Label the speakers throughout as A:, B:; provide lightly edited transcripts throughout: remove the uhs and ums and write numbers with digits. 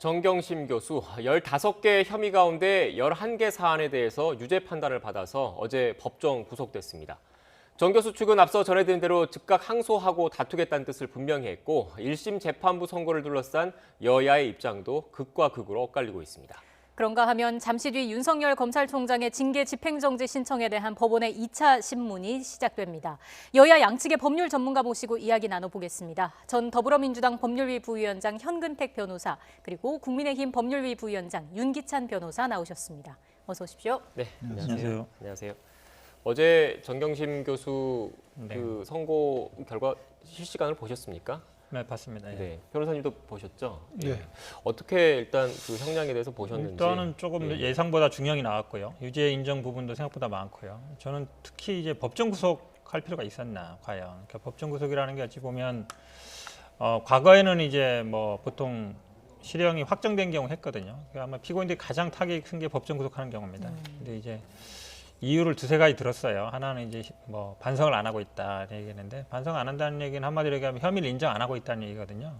A: 정경심 교수, 15개 혐의 가운데 11개 사안에 대해서 유죄 판단을 받아서 어제 법정 구속됐습니다. 정 교수 측은 앞서 전해드린 대로 즉각 항소하고 다투겠다는 뜻을 분명히 했고 1심 재판부 선고를 둘러싼 여야의 입장도 극과 극으로 엇갈리고 있습니다.
B: 그런가 하면 잠시 뒤 윤석열 검찰총장의 징계 집행정지 신청에 대한 법원의 2차 신문이 시작됩니다. 여야 양측의 법률 전문가 모시고 이야기 나눠보겠습니다. 전 더불어민주당 법률위 부위원장 현근택 변호사, 그리고 국민의힘 법률위 부위원장 윤기찬 변호사 나오셨습니다. 어서 오십시오.
A: 네,
C: 안녕하세요.
A: 안녕하세요. 어제 정경심 교수
C: 네.
A: 그 선고 결과 실시간을 보셨습니까?
C: 네, 봤습니다. 예.
A: 네, 변호사님도 보셨죠?
D: 네.
A: 예. 어떻게 일단 그 형량에 대해서 보셨는지?
C: 일단은 조금
A: 예.
C: 예상보다 중형이 나왔고요. 유죄 인정 부분도 생각보다 많고요. 저는 특히 이제 법정 구속할 필요가 있었나 과연. 그러니까 법정 구속이라는 게 어찌 보면 과거에는 이제 뭐 보통 실형이 확정된 경우 했거든요. 그러니까 아마 피고인들이 가장 타격이 큰 게 법정 구속하는 경우입니다. 근데 이제 이유를 두세 가지 들었어요. 하나는 이제 뭐 반성을 안 하고 있다 얘기했는데, 반성 안 한다는 얘기는 한마디로 얘기하면 혐의를 인정 안 하고 있다는 얘기거든요.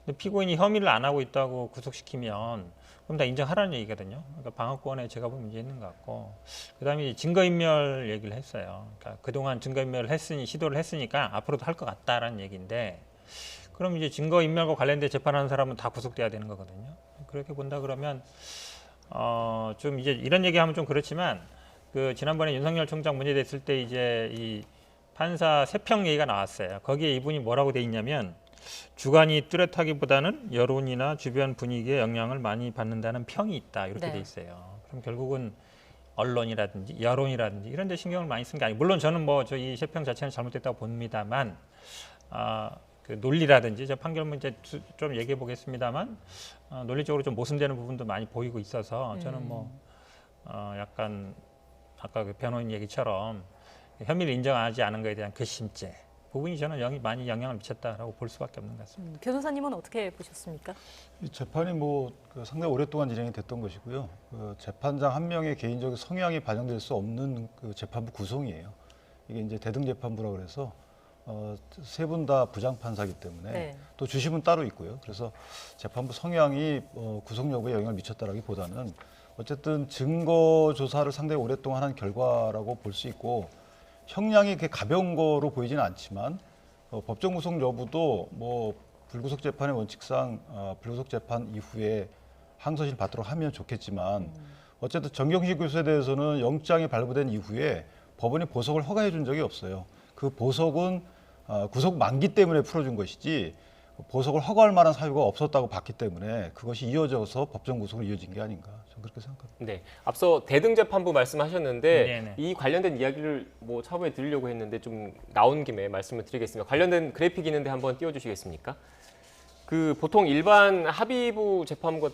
C: 근데 피고인이 혐의를 안 하고 있다고 구속시키면 그럼 다 인정하라는 얘기거든요. 그러니까 방어권에 제가 보면 문제 있는 것 같고, 그다음에 증거인멸 얘기를 했어요. 그러니까 그동안 증거인멸을 시도를 했으니까 앞으로도 할 것 같다라는 얘기인데, 그럼 이제 증거인멸과 관련된 재판하는 사람은 다 구속돼야 되는 거거든요. 그렇게 본다 그러면 좀 이제 이런 얘기하면 좀 그렇지만, 그 지난번에 윤석열 총장 문제 됐을 때 이제 이 판사 세평 얘기가 나왔어요. 거기에 이분이 뭐라고 돼 있냐면, 주관이 뚜렷하기보다는 여론이나 주변 분위기에 영향을 많이 받는다는 평이 있다, 이렇게 돼 있어요. 그럼 결국은 언론이라든지 여론이라든지 이런 데 신경을 많이 쓴 게 아니고, 물론 저는 뭐 저 이 세평 자체는 잘못됐다고 봅니다만, 그 논리라든지 저 판결문 이제 좀 얘기해 보겠습니다만, 논리적으로 좀 모순되는 부분도 많이 보이고 있어서 저는 뭐 약간 아까 그 변호인 얘기처럼 혐의를 인정하지 않은 것에 대한 괘씸죄 부분이 저는 많이 영향을 미쳤다라고 볼 수밖에 없는 것 같습니다.
B: 변호사님은 어떻게 보셨습니까?
D: 이 재판이 상당히 오랫동안 진행이 됐던 것이고요. 재판장 한 명의 개인적인 성향이 반영될 수 없는 그 재판부 구성이에요. 이게 이제 대등재판부라 그래서 세 분 다 부장판사기 때문에
B: 네.
D: 또 주심은 따로 있고요. 그래서 재판부 성향이 구성 여부에 영향을 미쳤다라기보다는 어쨌든 증거 조사를 상당히 오랫동안 한 결과라고 볼 수 있고, 형량이 그렇게 가벼운 거로 보이지는 않지만 법정 구속 여부도 뭐 불구속 재판의 원칙상 불구속 재판 이후에 항소심 받도록 하면 좋겠지만, 어쨌든 정경심 교수에 대해서는 영장이 발부된 이후에 법원이 보석을 허가해 준 적이 없어요. 그 보석은 구속 만기 때문에 풀어준 것이지 보석을 허가할 만한 사유가 없었다고 봤기 때문에 그것이 이어져서 법정 구속으로 이어진 게 아닌가, 저는 그렇게 생각합니다.
A: 네, 앞서 대등재판부 말씀하셨는데
C: 네네.
A: 이 관련된 이야기를 뭐 차후에 드리려고 했는데 좀 나온 김에 말씀을 드리겠습니다. 관련된 그래픽 있는데 한번 띄워주시겠습니까? 그 보통 일반 합의부 재판부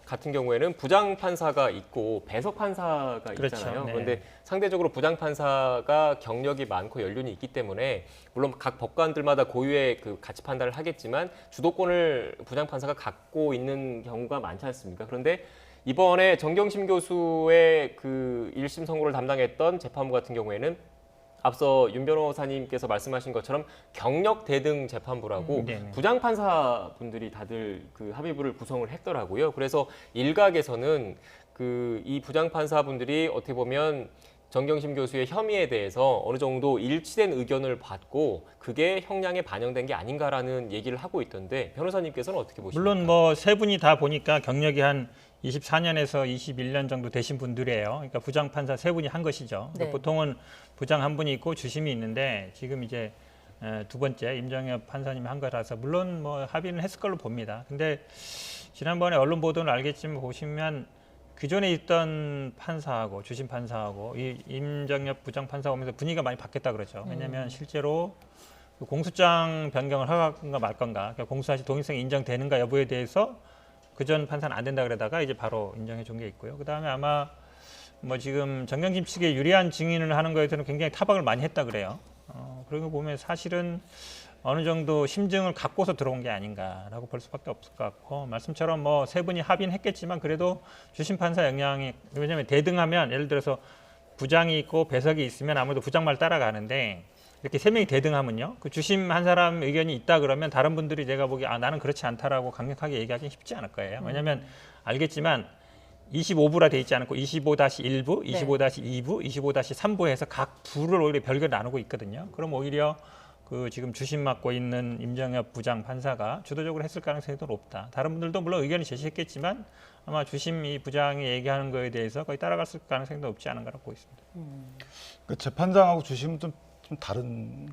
A: 같은 경우에는 부장판사가 있고 배석판사가
C: 그렇죠.
A: 있잖아요.
C: 네.
A: 그런데 상대적으로 부장판사가 경력이 많고 연륜이 있기 때문에 물론 각 법관들마다 고유의 그 가치 판단을 하겠지만 주도권을 부장판사가 갖고 있는 경우가 많지 않습니까? 그런데 이번에 정경심 교수의 그 1심 선고를 담당했던 재판부 같은 경우에는 앞서 윤 변호사님께서 말씀하신 것처럼 경력 대등 재판부라고
C: 네네.
A: 부장판사 분들이 다들 그 합의부를 구성을 했더라고요. 그래서 일각에서는 그 이 부장판사 분들이 어떻게 보면 정경심 교수의 혐의에 대해서 어느 정도 일치된 의견을 받고 그게 형량에 반영된 게 아닌가라는 얘기를 하고 있던데, 변호사님께서는 어떻게 보십니까?
C: 물론 뭐 세 분이 다 보니까 경력이 한 24년에서 21년 정도 되신 분들이에요. 그러니까 부장판사 세 분이 한 것이죠. 그러니까
B: 네.
C: 보통은 부장 한 분이 있고 주심이 있는데, 지금 이제 두 번째 임정엽 판사님이 한 거라서 물론 뭐 합의는 했을 걸로 봅니다. 근데 지난번에 언론 보도는 알겠지만 보시면 기존에 있던 판사하고 주심 판사하고 이 임정엽 부장판사 오면서 분위기가 많이 바뀌었다 그러죠. 왜냐하면 실제로 그 공소장 변경을 허가한가 말 건가, 그러니까 공소사실 동일성이 인정되는가 여부에 대해서 그전 판사는 안 된다 그러다가 이제 바로 인정해 준 게 있고요. 그다음에 아마 뭐 지금 정경심 측에 유리한 증인을 하는 거에 대해서는 굉장히 타박을 많이 했다 그래요. 그런 거 보면 사실은 어느 정도 심증을 갖고서 들어온 게 아닌가라고 볼 수밖에 없을 것 같고, 말씀처럼 뭐 세 분이 합의는 했겠지만 그래도 주심 판사 영향이, 왜냐하면 대등하면 예를 들어서 부장이 있고 배석이 있으면 아무래도 부장 말 따라가는데, 이렇게 세 명이 대등하면요. 그 주심 한 사람 의견이 있다 그러면 다른 분들이 내가 보기에 나는 그렇지 않다라고 강력하게 얘기하기는 쉽지 않을 거예요. 왜냐하면 알겠지만 25부라 돼 있지 않고 25-1부, 25-2부, 25-3부 해서 각 부를 오히려 별개로 나누고 있거든요. 그럼 오히려 그 지금 주심 맡고 있는 임정엽 부장 판사가 주도적으로 했을 가능성이 더 높다. 다른 분들도 물론 의견을 제시했겠지만 아마 주심 이 부장이 얘기하는 거에 대해서 거의 따라갔을 가능성이 높지 않은가라고 보고 있습니다.
D: 그 재판장하고 주심은 좀 다른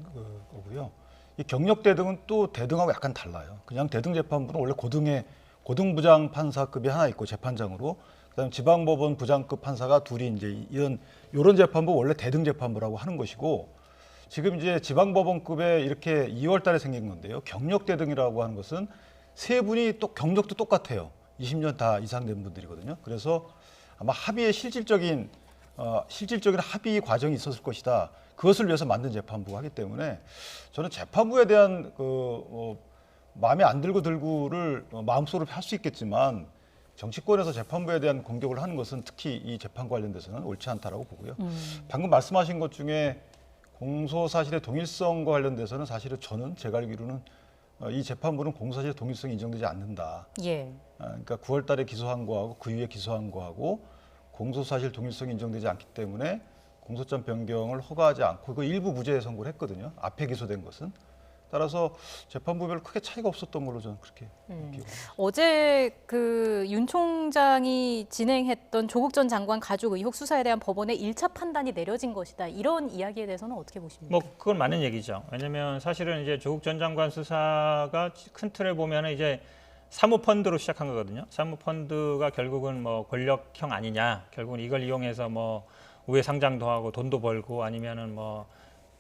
D: 거고요. 이 경력 대등은 또 대등하고 약간 달라요. 그냥 대등 재판부는 원래 고등부장 판사급이 하나 있고 재판장으로, 그다음 지방법원 부장급 판사가 둘이 이제 이런 재판부 원래 대등 재판부라고 하는 것이고, 지금 이제 지방법원급에 이렇게 2월달에 생긴 건데요. 경력 대등이라고 하는 것은 세 분이 또 경력도 똑같아요. 20년 다 이상 된 분들이거든요. 그래서 아마 합의의 실질적인 합의 과정이 있었을 것이다. 그것을 위해서 만든 재판부가 하기 때문에 저는 재판부에 대한 마음에 안 들고를 마음속으로 할 수 있겠지만 정치권에서 재판부에 대한 공격을 하는 것은 특히 이 재판 관련돼서는 옳지 않다라고 보고요. 방금 말씀하신 것 중에 공소 사실의 동일성과 관련돼서는 사실은 제가 알기로는 이 재판부는 공소 사실의 동일성이 인정되지 않는다.
B: 예.
D: 그러니까 9월달에 기소한 거하고 그 이후에 기소한 거하고 공소 사실 동일성이 인정되지 않기 때문에 공소장 변경을 허가하지 않고 그 일부 무죄 선고를 했거든요. 앞에 기소된 것은. 따라서 재판부별로 크게 차이가 없었던 걸로 저는 그렇게 기억합니다.
B: 어제 그 윤 총장이 진행했던 조국 전 장관 가족 의혹 수사에 대한 법원의 1차 판단이 내려진 것이다. 이런 이야기에 대해서는 어떻게 보십니까?
C: 뭐 그건 맞는 얘기죠. 왜냐하면 사실은 이제 조국 전 장관 수사가 큰 틀에 보면은 이제 사모펀드로 시작한 거거든요. 사모펀드가 결국은 뭐 권력형 아니냐, 결국은 이걸 이용해서 뭐 우회 상장도 하고 돈도 벌고 아니면은 뭐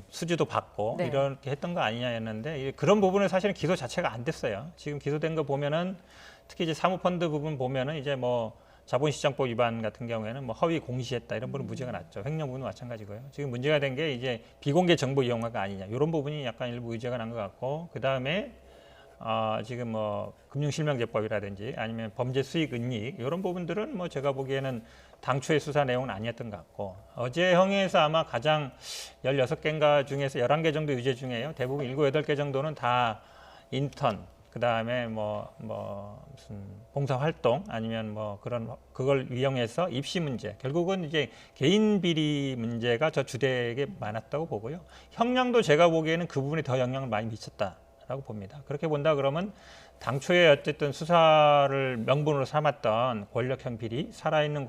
C: 수주도 받고
B: 네.
C: 이렇게 했던 거 아니냐였는데 그런 부분은 사실은 기소 자체가 안 됐어요. 지금 기소된 거 보면은 특히 이제 사모펀드 부분 보면은 이제 뭐 자본시장법 위반 같은 경우에는 뭐 허위 공시했다 이런 부분은 무죄가 났죠. 횡령 부분은 마찬가지고요. 지금 문제가 된 게 이제 비공개 정보 이용화가 아니냐 이런 부분이 약간 일부 의제가 난 것 같고 그 다음에 지금 뭐 금융실명제법이라든지 아니면 범죄 수익 은닉 이런 부분들은 뭐 제가 보기에는 당초의 수사 내용은 아니었던 것 같고 어제 형에서 아마 가장 16개인가 중에서 11개 정도 유죄 중에요. 대부분 7, 8개 정도는 다 인턴 그다음에 뭐 무슨 봉사 활동 아니면 뭐 그걸 이용해서 입시 문제 결국은 이제 개인 비리 문제가 저 주되게 많았다고 보고요. 형량도 제가 보기에는 그 부분에 더 영향을 많이 미쳤다라고 봅니다. 그렇게 본다 그러면 당초에 어쨌든 수사를 명분으로 삼았던 권력형 비리, 살아있는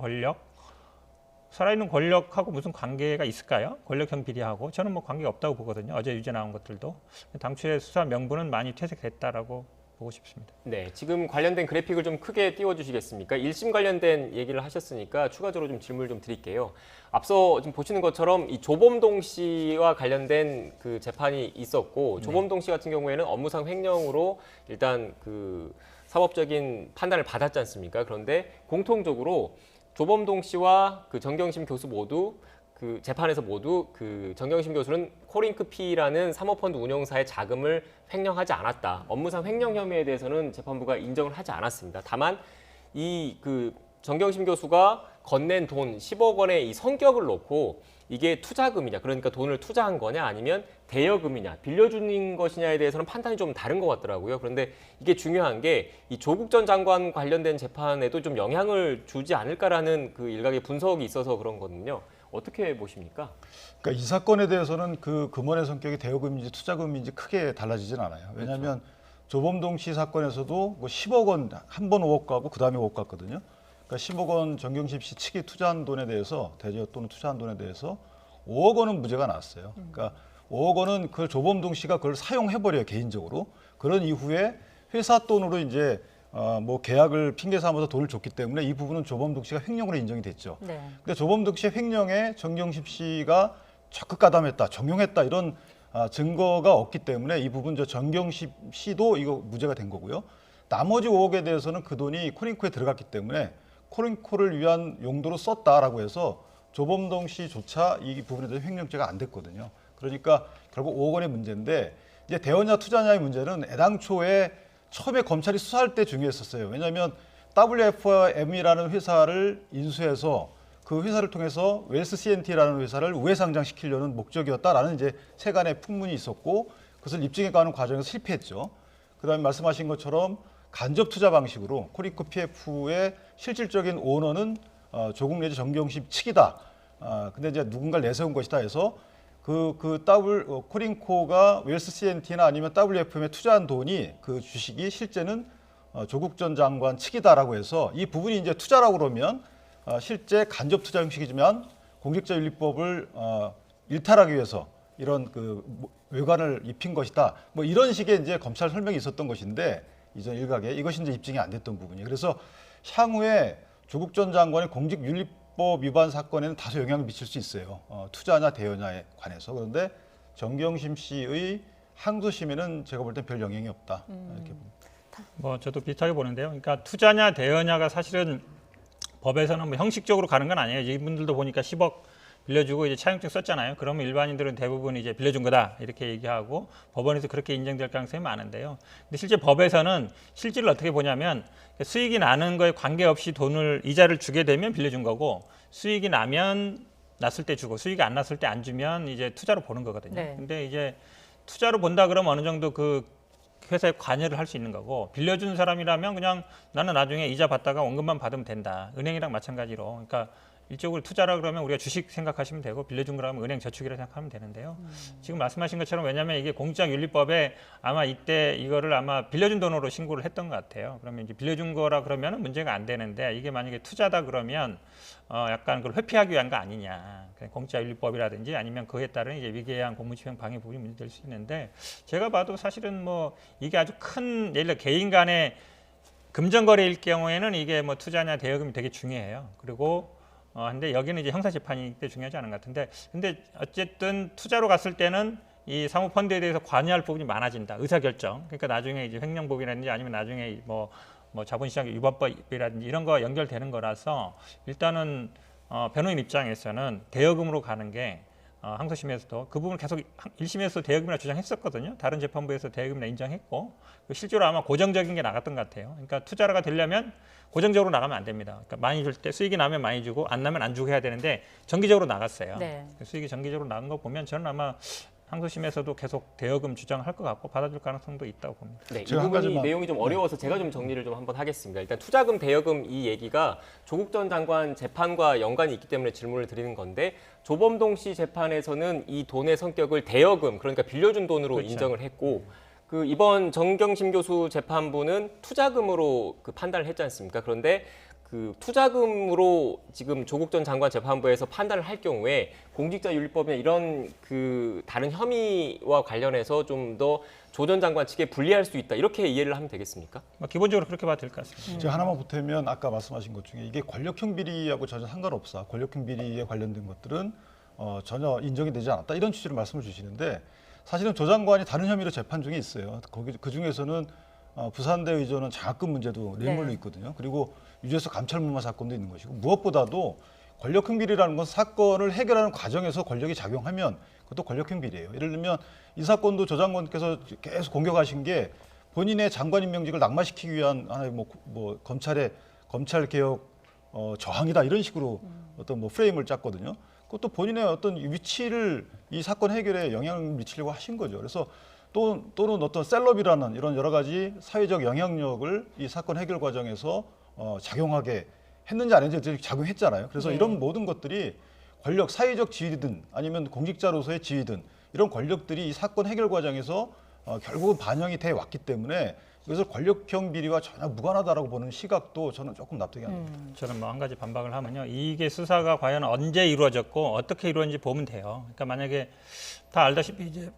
C: 권력하고 무슨 관계가 있을까요? 권력형 비리하고 저는 뭐 관계가 없다고 보거든요. 어제 유죄 나온 것들도 당초에 수사 명분은 많이 퇴색됐다라고 보고 싶습니다.
A: 네, 지금 관련된 그래픽을 좀 크게 띄워주시겠습니까? 1심 관련된 얘기를 하셨으니까 추가적으로 좀 질문을 좀 드릴게요. 앞서 지금 보시는 것처럼 이 조범동 씨와 관련된 그 재판이 있었고 조범동 씨 같은 경우에는 업무상 횡령으로 일단 그 사법적인 판단을 받았지 않습니까? 그런데 공통적으로 조범동 씨와 그 정경심 교수 모두 그 재판에서 모두 그 정경심 교수는 코링크피라는 사모펀드 운용사의 자금을 횡령하지 않았다. 업무상 횡령 혐의에 대해서는 재판부가 인정을 하지 않았습니다. 다만 이 그 정경심 교수가 건넨 돈 10억 원의 이 성격을 놓고 이게 투자금이냐, 그러니까 돈을 투자한 거냐 아니면 대여금이냐, 빌려주는 것이냐에 대해서는 판단이 좀 다른 것 같더라고요. 그런데 이게 중요한 게 이 조국 전 장관 관련된 재판에도 좀 영향을 주지 않을까라는 그 일각의 분석이 있어서 그런 거거든요. 어떻게 보십니까?
D: 그러니까 이 사건에 대해서는 그 금원의 성격이 대여금인지 투자금인지 크게 달라지진 않아요. 왜냐하면 조범동 씨 사건에서도 뭐 10억 원 한 번 5억 가고 그 다음에 5억 갔거든요. 그러니까 10억 원 정경심 씨 측이 투자한 돈에 대해서 대여 또는 투자한 돈에 대해서 5억 원은 무죄가 나왔어요. 그러니까 5억 원은 그 조범동 씨가 그걸 사용해버려요 개인적으로. 그런 이후에 회사 돈으로 이제 뭐 계약을 핑계 삼아서 돈을 줬기 때문에 이 부분은 조범동 씨가 횡령으로 인정이 됐죠.
B: 네.
D: 근데 조범동 씨의 횡령에 정경심 씨가 적극 가담했다, 정용했다 이런 증거가 없기 때문에 이 부분 정경심 씨도 이거 무죄가 된 거고요. 나머지 5억에 대해서는 그 돈이 코링코에 들어갔기 때문에 코링코를 위한 용도로 썼다라고 해서 조범동 씨조차 이 부분에 대해서 횡령죄가 안 됐거든요. 그러니까 결국 5억 원의 문제인데 이제 대여냐 투자냐의 문제는 애당초에 처음에 검찰이 수사할 때 중요했었어요. 왜냐하면 WFM이라는 회사를 인수해서 그 회사를 통해서 웰스 CNT라는 회사를 우회 상장시키려는 목적이었다라는 이제 세간의 풍문이 있었고 그것을 입증해가는 과정에서 실패했죠. 그다음에 말씀하신 것처럼 간접 투자 방식으로 코링코 PF의 실질적인 오너는 조국 내지 정경심 측이다. 근데 이제 누군가를 내세운 것이다 해서 코링코가 웰스 CNT나 아니면 WFM에 투자한 돈이 그 주식이 실제는 조국 전 장관 측이다라고 해서 이 부분이 이제 투자라고 그러면 실제 간접 투자 형식이지만 공직자윤리법을 일탈하기 위해서 이런 그 외관을 입힌 것이다. 뭐 이런 식의 이제 검찰 설명이 있었던 것인데 이전 일각에 이것이 이제 입증이 안 됐던 부분이에요. 그래서 향후에 조국 전 장관의 공직윤리법 위반 사건에는 다소 영향을 미칠 수 있어요. 투자냐 대여냐에 관해서. 그런데 정경심 씨의 항소심에는 제가 볼 땐 별 영향이 없다. 이렇게 봅니다.
C: 뭐 저도 비슷하게 보는데요. 그러니까 투자냐 대여냐가 사실은 법에서는 뭐 형식적으로 가는 건 아니에요. 이분들도 보니까 10억 빌려주고 이제 차용증 썼잖아요. 그러면 일반인들은 대부분 이제 빌려준 거다 이렇게 얘기하고 법원에서 그렇게 인정될 가능성이 많은데요. 근데 실제 법에서는 실질을 어떻게 보냐면 수익이 나는 거에 관계없이 돈을 이자를 주게 되면 빌려준 거고 수익이 나면 났을 때 주고 수익이 안 났을 때 안 주면 이제 투자로 보는 거거든요.
B: 네.
C: 근데 이제 투자로 본다 그러면 어느 정도 그 회사에 관여를 할 수 있는 거고 빌려준 사람이라면 그냥 나는 나중에 이자 받다가 원금만 받으면 된다. 은행이랑 마찬가지로. 그러니까 일적으로 투자라 그러면 우리가 주식 생각하시면 되고 빌려준 거라면 은행 저축이라 생각하면 되는데요. 지금 말씀하신 것처럼 왜냐하면 이게 공직자윤리법에 아마 이때 이거를 아마 빌려준 돈으로 신고를 했던 것 같아요. 그러면 이제 빌려준 거라 그러면 문제가 안 되는데 이게 만약에 투자다 그러면 약간 그걸 회피하기 위한 거 아니냐. 공직자윤리법이라든지 아니면 그에 따른 이제 위계한 공무집행 방해 부분이 문제될 수 있는데 제가 봐도 사실은 뭐 이게 아주 큰 예를 들어 개인 간의 금전거래일 경우에는 이게 뭐 투자냐 대여금이 되게 중요해요. 그리고 근데 여기는 이제 형사 재판이기 때문에 중요하지 않은 것 같은데, 근데 어쨌든 투자로 갔을 때는 이 사모펀드에 대해서 관여할 부분이 많아진다. 의사결정. 그러니까 나중에 이제 횡령법이라든지 아니면 나중에 뭐 자본시장 위반법이라든지 이런 거 연결되는 거라서 일단은 변호인 입장에서는 대여금으로 가는 게 항소심에서도 그 부분을 계속 1심에서 대여금이라 주장했었거든요. 다른 재판부에서 대여금이라 인정했고 실제로 아마 고정적인 게 나갔던 것 같아요. 그러니까 투자가 되려면 고정적으로 나가면 안 됩니다. 그러니까 많이 줄 때 수익이 나면 많이 주고 안 나면 안 주고 해야 되는데 정기적으로 나갔어요.
B: 네.
C: 수익이 정기적으로 나간 거 보면 저는 아마 항소심에서도 계속 대여금 주장할 것 같고 받아줄 가능성도 있다고 봅니다.
A: 네, 이
D: 제가 한
A: 부분이
D: 가지만-
A: 내용이 좀 어려워서 제가 좀 정리를 좀 한번 하겠습니다. 일단 투자금, 대여금 이 얘기가 조국 전 장관 재판과 연관이 있기 때문에 질문을 드리는 건데 조범동 씨 재판에서는 이 돈의 성격을 대여금, 그러니까 빌려준 돈으로
C: 그렇죠.
A: 인정을 했고 그 이번 정경심 교수 재판부는 투자금으로 그 판단을 했지 않습니까? 그런데 그 투자금으로 지금 조국 전 장관 재판부에서 판단을 할 경우에 공직자윤리법이나 이런 그 다른 혐의와 관련해서 좀 더 조 전 장관 측에 불리할 수 있다 이렇게 이해를 하면 되겠습니까?
C: 기본적으로 그렇게 봐도 될 것 같습니다.
D: 제가 하나만 보태면 아까 말씀하신 것 중에 이게 권력형 비리하고 전혀 상관없어. 권력형 비리에 관련된 것들은 전혀 인정이 되지 않았다. 이런 취지로 말씀을 주시는데 사실은 조 장관이 다른 혐의로 재판 중에 있어요. 그 중에서는 부산대 의전은 장학금 문제도 뇌물로
B: 네.
D: 있거든요. 그리고 유재수 감찰무마 사건도 있는 것이고 무엇보다도 권력형 비리라는 건 사건을 해결하는 과정에서 권력이 작용하면 그것도 권력형 비리예요. 예를 들면 이 사건도 조 장관께서 계속 공격하신 게 본인의 장관 임명직을 낙마시키기 위한 하나의 검찰 개혁 저항이다 이런 식으로 어떤 프레임을 짰거든요. 그것도 본인의 어떤 위치를 이 사건 해결에 영향을 미치려고 하신 거죠. 그래서 또는 어떤 셀럽이라는 이런 여러 가지 사회적 영향력을 이 사건 해결 과정에서 작용하게 했는지 안 했는지 작용했잖아요. 그래서
B: 네.
D: 이런 모든 것들이 권력, 사회적 지위든 아니면 공직자로서의 지위든 이런 권력들이 이 사건 해결 과정에서 결국은 반영이 돼 왔기 때문에 그래서 권력형 비리와 전혀 무관하다라고 보는 시각도 저는 조금 납득이 안 됩니다.
C: 저는 한 가지 반박을 하면요. 이게 수사가 과연 언제 이루어졌고 어떻게 이루어졌는지 보면 돼요. 그러니까 만약에 다 알다시피 이제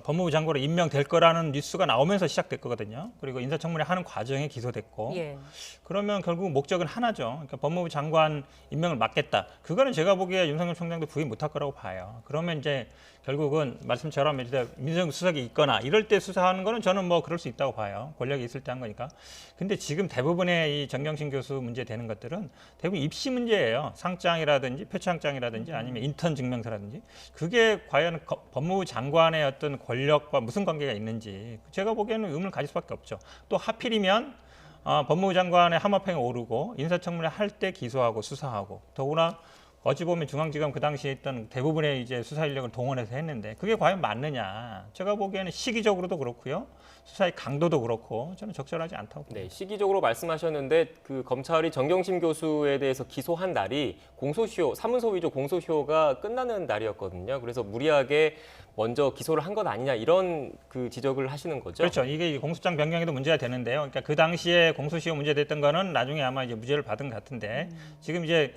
C: 법무부 장관으로 임명될 거라는 뉴스가 나오면서 시작될 거거든요. 그리고 인사청문회 하는 과정에 기소됐고
B: 예.
C: 그러면 결국 목적은 하나죠. 그러니까 법무부 장관 임명을 막겠다. 그거는 제가 보기에 윤석열 총장도 부인 못할 거라고 봐요. 그러면 이제 결국은 말씀처럼 이제 민정수석이 수석이 있거나 이럴 때 수사하는 거는 저는 뭐 그럴 수 있다고 봐요. 권력이 있을 때 한 거니까. 근데 지금 대부분의 이 정경심 교수 문제 되는 것들은 대부분 입시 문제예요. 상장이라든지 표창장이라든지 아니면 인턴 증명서라든지 그게 과연 법무부 장관의 어떤 권력과 무슨 관계가 있는지 제가 보기에는 의문을 가질 수밖에 없죠. 또 하필이면 법무부 장관의 하마평이 오르고 인사청문회 할 때 기소하고 수사하고 더구나 어찌 보면 중앙지검 그 당시에 있던 대부분의 이제 수사 인력을 동원해서 했는데 그게 과연 맞느냐? 제가 보기에는 시기적으로도 그렇고요. 수사의 강도도 그렇고 저는 적절하지 않다고 봅니다.
A: 네, 시기적으로 말씀하셨는데 그 검찰이 정경심 교수에 대해서 기소한 날이 공소시효, 사문서 위조 공소시효가 끝나는 날이었거든요. 그래서 무리하게 먼저 기소를 한 것 아니냐 이런 그 지적을 하시는 거죠.
C: 그렇죠. 이게 공소장 변경에도 문제가 되는데요. 그러니까 그 당시에 공소시효 문제됐던 거는 나중에 아마 이제 무죄를 받은 것 같은데 지금 이제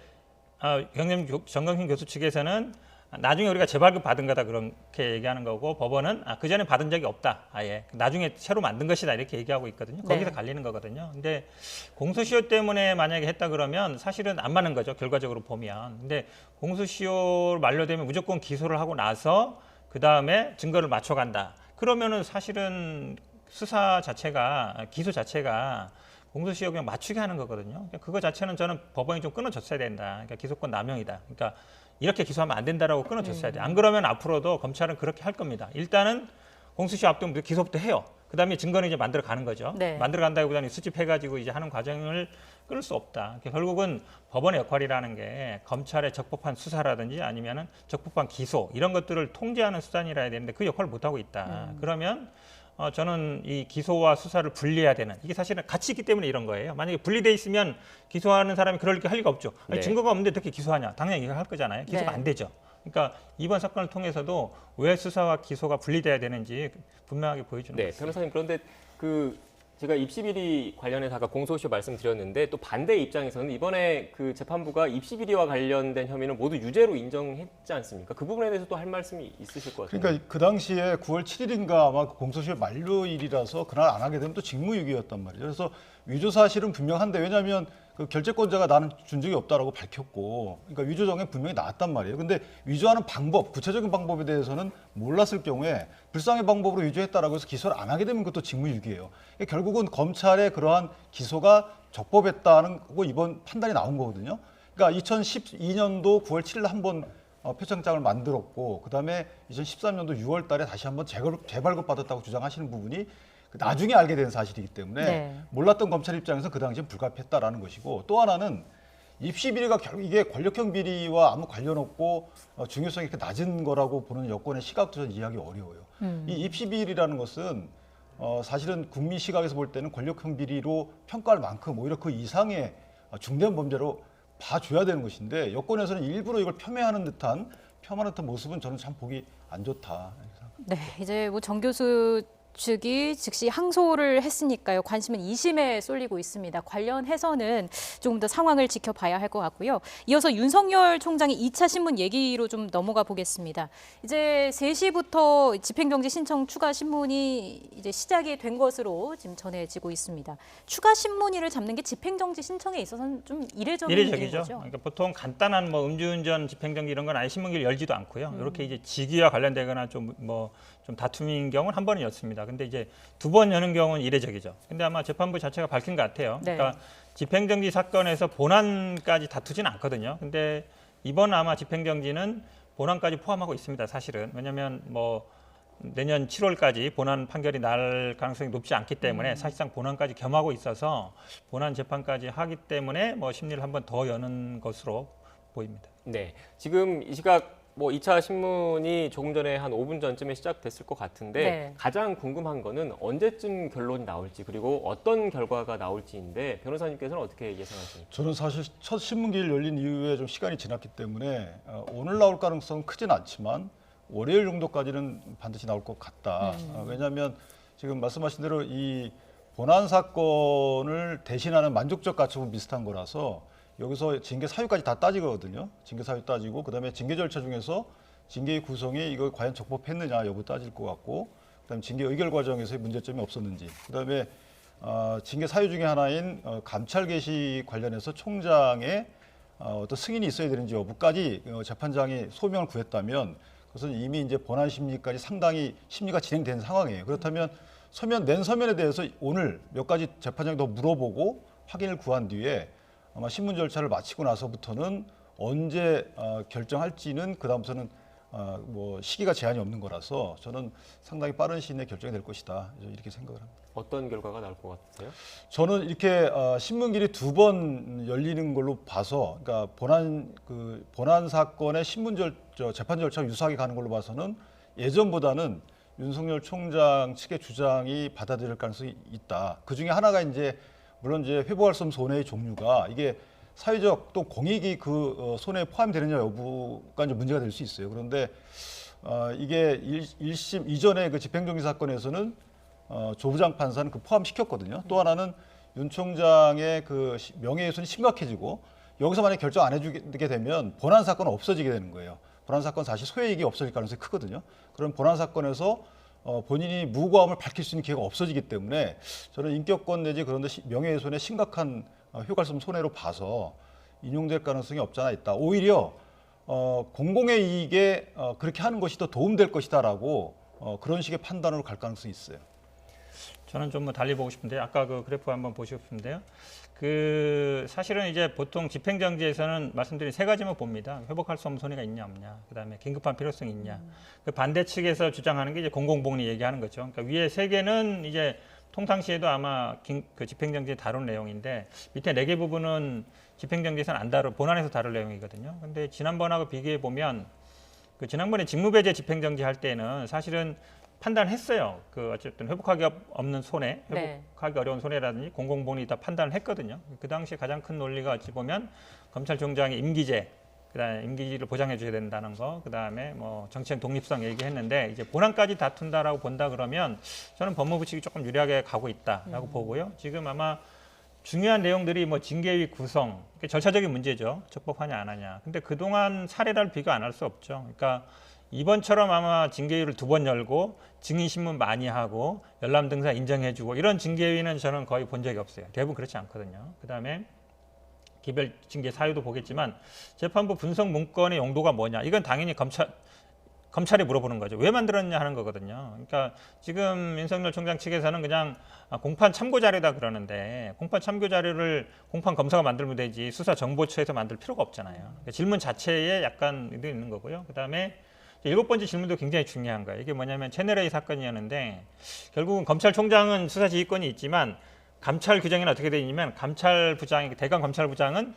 C: 정경심 교수 측에서는 나중에 우리가 재발급 받은 거다 그렇게 얘기하는 거고 법원은 그 전에 받은 적이 없다. 아예 나중에 새로 만든 것이다 이렇게 얘기하고 있거든요. 거기서
B: 네.
C: 갈리는 거거든요. 근데 공소시효 때문에 만약에 했다 그러면 사실은 안 맞는 거죠. 결과적으로 보면. 근데 공소시효 만료되면 무조건 기소를 하고 나서 그 다음에 증거를 맞춰간다. 그러면은 사실은 수사 자체가 기소 자체가 공소시효 그냥 맞추게 하는 거거든요. 그러니까 그거 자체는 저는 법원이 좀 끊어줬어야 된다. 그러니까 기소권 남용이다. 그러니까 이렇게 기소하면 안 된다라고 끊어줬어야 돼. 안 그러면 앞으로도 검찰은 그렇게 할 겁니다. 일단은 공소시효 앞두면 기소부터 해요. 그다음에 증거는 이제 만들어 가는 거죠.
B: 네.
C: 만들어 간다기보다는 수집해가지고 이제 하는 과정을 끊을 수 없다. 그러니까 결국은 법원의 역할이라는 게 검찰의 적법한 수사라든지 아니면은 적법한 기소 이런 것들을 통제하는 수단이라 해야 되는데 그 역할을 못 하고 있다. 그러면 저는 이 기소와 수사를 분리해야 되는 이게 사실은 같이 있기 때문에 이런 거예요. 만약에 분리돼 있으면 기소하는 사람이 그럴 게 할 리가 없죠. 아니,
A: 네.
C: 증거가 없는데 어떻게 기소하냐? 당연히 이거 할 거잖아요. 기소가
B: 네.
C: 안 되죠. 그러니까 이번 사건을 통해서도 왜 수사와 기소가 분리돼야 되는지 분명하게 보여주는
A: 네,
C: 거죠.
A: 변호사님 그런데 그 제가 입시 비리 관련해서 아까 공소시효 말씀드렸는데 또 반대 입장에서는 이번에 그 재판부가 입시 비리와 관련된 혐의는 모두 유죄로 인정했지 않습니까? 그 부분에 대해서 또 할 말씀이 있으실 것 같아요.
D: 그러니까 그 당시에 9월 7일인가 아마 그 공소시효 만료일이라서 그날 안 하게 되면 또 직무유기였단 말이죠. 그래서 위조 사실은 분명한데 왜냐하면 그 결재권자가 나는 준 적이 없다라고 밝혔고, 그러니까 위조 정에 분명히 나왔단 말이에요. 근데 위조하는 방법, 구체적인 방법에 대해서는 몰랐을 경우에 불상의 방법으로 위조했다라고 해서 기소를 안 하게 되면 그것도 직무유기예요. 그러니까 결국은 검찰의 그러한 기소가 적법했다는 거 이번 판단이 나온 거거든요. 그러니까 2012년도 9월 7일 한번 표창장을 만들었고, 그다음에 2013년도 6월 달에 다시 한번 재발급 받았다고 주장하시는 부분이 나중에 알게 된 사실이기 때문에
B: 네.
D: 몰랐던 검찰 입장에서 그 당시엔 불가피했다라는 것이고, 또 하나는 입시 비리가 결국 이게 권력형 비리와 아무 관련 없고 중요성이 이렇게 낮은 거라고 보는 여권의 시각도 저는 이해하기 어려워요. 이 입시 비리라는 것은 사실은 국민 시각에서 볼 때는 권력형 비리로 평가할 만큼 오히려 그 이상의 중대한 범죄로 봐줘야 되는 것인데 여권에서는 일부러 이걸 폄하하는 듯한 모습은 저는 참 보기 안 좋다.
B: 네, 이제 뭐 정 교수 측이 즉시 항소를 했으니까요. 관심은 2심에 쏠리고 있습니다. 관련해서는 조금 더 상황을 지켜봐야 할 것 같고요. 이어서 윤석열 총장의 2차 신문 얘기로 좀 넘어가 보겠습니다. 이제 3시부터 집행정지 신청 추가 신문이 이제 시작이 된 것으로 지금 전해지고 있습니다. 추가 신문위를 잡는 게 집행정지 신청에 있어서는 좀 이례적인 일인
C: 이례적이죠.
B: 거죠.
C: 그러니까 보통 간단한 뭐 음주운전 집행정지 이런 건 아예 신문기를 열지도 않고요. 이렇게 이제 직위와 관련되거나 좀 다툼인 경우는 한 번이었습니다. 근데 이제 2번 여는 경우는 이례적이죠. 근데 아마 재판부 자체가 밝힌 것 같아요.
B: 네.
C: 그러니까 집행정지 사건에서 본안까지 다투지는 않거든요. 근데 이번 아마 집행정지는 본안까지 포함하고 있습니다. 사실은. 왜냐하면 뭐 내년 7월까지 본안 판결이 날 가능성이 높지 않기 때문에 사실상 본안까지 겸하고 있어서 본안 재판까지 하기 때문에 뭐 심리를 한 번 더 여는 것으로 보입니다.
A: 네, 지금 이 시각 뭐 2차 신문이 조금 전에 한 5분 전쯤에 시작됐을 것 같은데
B: 네.
A: 가장 궁금한 거는 언제쯤 결론이 나올지 그리고 어떤 결과가 나올지인데 변호사님께서는 어떻게 예상하십니까?
D: 저는 사실 첫 신문기일 열린 이후에 좀 시간이 지났기 때문에 오늘 나올 가능성은 크진 않지만 월요일 정도까지는 반드시 나올 것 같다. 왜냐하면 지금 말씀하신 대로 이 본안 사건을 대신하는 만족적 가처분 비슷한 거라서 여기서 징계 사유까지 다 따지거든요. 징계 사유 따지고 그다음에 징계 절차 중에서 징계의 구성이 이거 과연 적법했느냐 여부 따질 것 같고, 그다음에 징계 의결 과정에서의 문제점이 없었는지, 그다음에 징계 사유 중에 하나인 감찰 개시 관련해서 총장의 어떤 승인이 있어야 되는지 여부까지 재판장이 소명을 구했다면 그것은 이미 이제 본안 심리까지 상당히 심리가 진행된 상황이에요. 그렇다면 낸 서면에 대해서 오늘 몇 가지 재판장이 더 물어보고 확인을 구한 뒤에 아마 신문 절차를 마치고 나서부터는 언제 결정할지는 그다음부터는 뭐 시기가 제한이 없는 거라서 저는 상당히 빠른 시일 내에 결정이 될 것이다 이렇게 생각을 합니다.
A: 어떤 결과가 나올 것 같으세요?
D: 저는 이렇게 신문길이 2번 열리는 걸로 봐서, 그러니까 본안 사건의 재판 절차가 유사하게 가는 걸로 봐서는 예전보다는 윤석열 총장 측의 주장이 받아들일 가능성이 있다. 그 중에 하나가 물론 회부할 수 없는 손해의 종류가 이게 사회적 또 공익이 그 손해에 포함되느냐 여부가 이제 문제가 될 수 있어요. 그런데 이게 1심 이전에 그 집행정지 사건에서는 조 부장 판사는 그 포함시켰거든요. 또 하나는 윤 총장의 그 명예훼손이 심각해지고 여기서 만약 결정 안 해주게 되면 본안 사건은 없어지게 되는 거예요. 본안 사건 사실 소외이익이 없어질 가능성이 크거든요. 그럼 본안 사건에서 본인이 무고함을 밝힐 수 있는 기회가 없어지기 때문에 저는 인격권 내지 그런 데 명예훼손의 심각한 효과성 손해로 봐서 인용될 가능성이 없지 않아 있다. 오히려 공공의 이익에 그렇게 하는 것이 더 도움될 것이다라고 그런 식의 판단으로 갈 가능성이 있어요.
C: 저는 좀 뭐 달리 보고 싶은데 아까 그 그래프 한번 보시고 싶은데요. 사실은 이제 보통 집행정지에서는 말씀드린 3가지만 봅니다. 회복할 수 없는 손해가 있냐 없냐, 그다음에 긴급한 필요성이 있냐. 그 반대 측에서 주장하는 게 이제 공공복리 얘기하는 거죠. 그러니까 위에 3개는 이제 통상시에도 아마 그 집행정지에 다룬 내용인데 밑에 4개 부분은 집행정지에서는 안 다루, 본안에서 다룰 내용이거든요. 근데 지난번하고 비교해 보면 그 지난번에 직무배제 집행정지 할 때는 사실은 판단했어요. 그 어쨌든 회복하기 없는 손해, 회복하기 어려운 손해라든지 공공복리 다 판단을 했거든요. 그 당시 가장 큰 논리가 어찌 보면 검찰총장의 임기제, 그다음에 임기를 보장해 줘야 된다는 거, 그다음에 뭐 정치적 독립성 얘기했는데 이제 본안까지 다툰다라고 본다 그러면 저는 법무부 측이 조금 유리하게 가고 있다라고 보고요. 지금 아마 중요한 내용들이 뭐 징계위 구성, 절차적인 문제죠. 적법하냐 안 하냐. 근데 그동안 사례를 비교 안 할 수 없죠. 그러니까 이번처럼 아마 징계위를 2번 열고 증인신문 많이 하고 열람등사 인정해주고 이런 징계위는 저는 거의 본 적이 없어요. 대부분 그렇지 않거든요. 그다음에 개별 징계 사유도 보겠지만 재판부 분석 문건의 용도가 뭐냐. 이건 당연히 검찰이 물어보는 거죠. 왜 만들었냐 하는 거거든요. 그러니까 지금 윤석열 총장 측에서는 그냥 공판 참고 자료다 그러는데 공판 참고 자료를 공판 검사가 만들면 되지 수사정보처에서 만들 필요가 없잖아요. 그러니까 질문 자체에 약간 의도 있는 거고요. 그다음에 7번째 질문도 굉장히 중요한 거예요. 이게 뭐냐면 채널A 사건이었는데 결국은 검찰총장은 수사지휘권이 있지만 감찰 규정에는 어떻게 되어 있냐면 대검 감찰부장은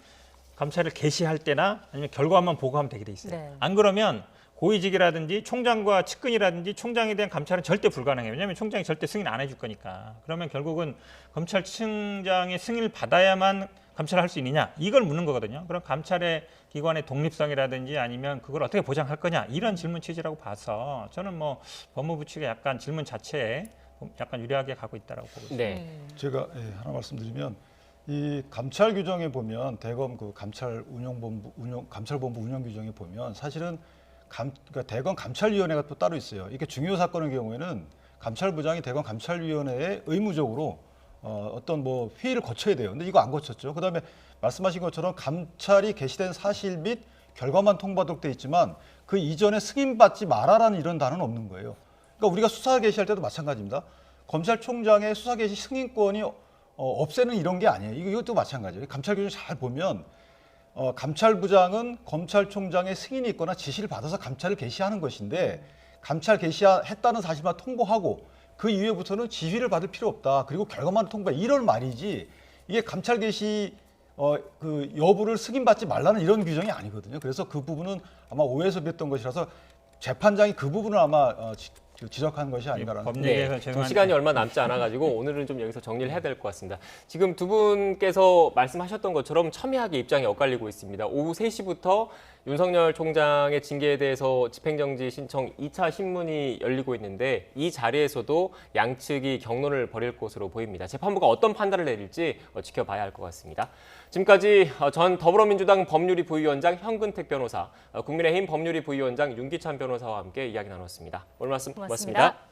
C: 감찰을 개시할 때나 아니면 결과만 보고하면 되게 돼 있어요.
B: 네.
C: 안 그러면 고위직이라든지 총장과 측근이라든지 총장에 대한 감찰은 절대 불가능해요. 왜냐하면 총장이 절대 승인 안 해줄 거니까. 그러면 결국은 검찰청장의 승인을 받아야만 감찰을 할 수 있느냐 이걸 묻는 거거든요. 그럼 감찰의 기관의 독립성이라든지 아니면 그걸 어떻게 보장할 거냐 이런 질문 취지라고 봐서 저는 뭐 법무부 측의 약간 질문 자체에 약간 유리하게 가고 있다라고 보고 있습니다.
A: 네.
D: 제가 하나 말씀드리면 이 감찰 규정에 보면 대검 그 감찰본부 운영 규정에 보면 사실은 그러니까 대검 감찰위원회가 또 따로 있어요. 이게 중요 사건의 경우에는 감찰부장이 대검 감찰위원회에 의무적으로 어떤 뭐 회의를 거쳐야 돼요. 근데 이거 안 거쳤죠. 그다음에 말씀하신 것처럼 감찰이 개시된 사실 및 결과만 통보하도록 돼 있지만 그 이전에 승인받지 말아라는 이런 단어는 없는 거예요. 그러니까 우리가 수사 개시할 때도 마찬가지입니다. 검찰총장의 수사 개시 승인권이 없애는 이런 게 아니에요. 이것도 마찬가지예요. 감찰 규정 잘 보면 감찰부장은 검찰총장의 승인이 있거나 지시를 받아서 감찰을 개시하는 것인데 감찰 개시했다는 사실만 통보하고 그 이후부터는 지휘를 받을 필요 없다. 그리고 결과만 통보해. 이런 말이지 이게 감찰 개시 그 여부를 승인받지 말라는 이런 규정이 아니거든요. 그래서 그 부분은 아마 오해에서 뵀던 것이라서 재판장이 그 부분을 아마 지적한 것이 아닌가라는.
C: 법
A: 네,
C: 얘기해서
A: 좀
C: 죄송한데
A: 시간이 얼마 남지 않아가지고 오늘은 좀 여기서 정리를 해야 될 것 같습니다. 지금 두 분께서 말씀하셨던 것처럼 첨예하게 입장이 엇갈리고 있습니다. 오후 3시부터 윤석열 총장의 징계에 대해서 집행정지 신청 2차 신문이 열리고 있는데 이 자리에서도 양측이 격론을 벌일 것으로 보입니다. 재판부가 어떤 판단을 내릴지 지켜봐야 할 것 같습니다. 지금까지 전 더불어민주당 법률위 부위원장 현근택 변호사, 국민의힘 법률위 부위원장 윤기찬 변호사와 함께 이야기 나눴습니다. 오늘 말씀 고맙습니다.